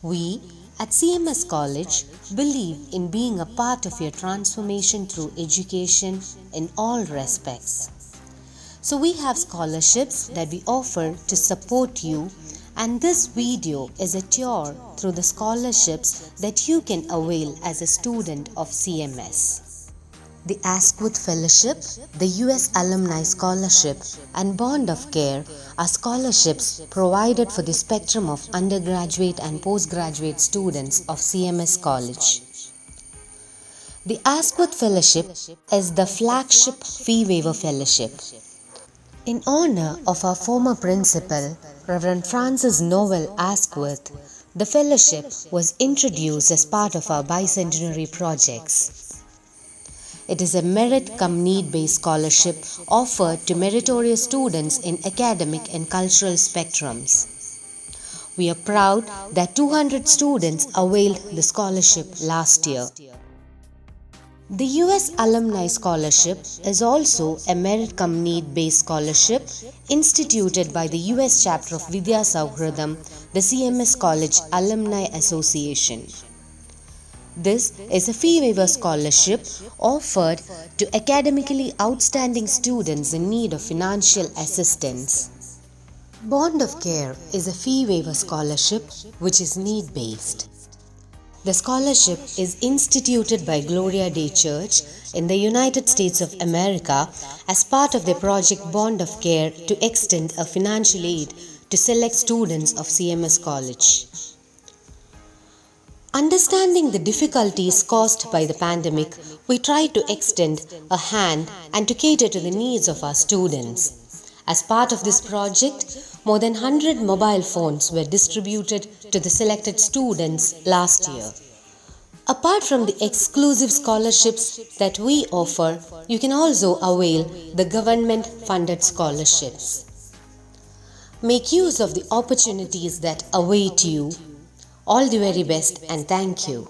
We at CMS College believe in being a part of your transformation through education in all respects. So we have scholarships that we offer to support you, and this video is a tour through the scholarships that you can avail as a student of CMS. The Askwood Fellowship, the US Alumni Scholarship, and Bond of Care are scholarships provided for the spectrum of undergraduate and postgraduate students of CMS College. The Askwood Fellowship is the flagship fee waiver fellowship. In honor of our former principal, Reverend Francis Noel Askwood, the fellowship was introduced as part of our bicentenary projects. It is a merit-cum-need-based scholarship offered to meritorious students in academic and cultural spectrums. We are proud that 200 students availed the scholarship last year. The US Alumni Scholarship is also a merit-cum-need-based scholarship instituted by the US chapter of Vidya Sauhridam, the CMS College Alumni Association. This is a fee waiver scholarship offered to academically outstanding students in need of financial assistance. Bond of Care is a fee waiver scholarship which is need-based. The scholarship is instituted by Gloria Day Church in the United States of America as part of their project Bond of Care to extend a financial aid to select students of CMS College. Understanding the difficulties caused by the pandemic, we try to extend a hand and to cater to the needs of our students. As part of this project, more than 100 mobile phones were distributed to the selected students last year. Apart from the exclusive scholarships that we offer, you can also avail the government-funded scholarships. Make use of the opportunities that await you. All the very best and thank you.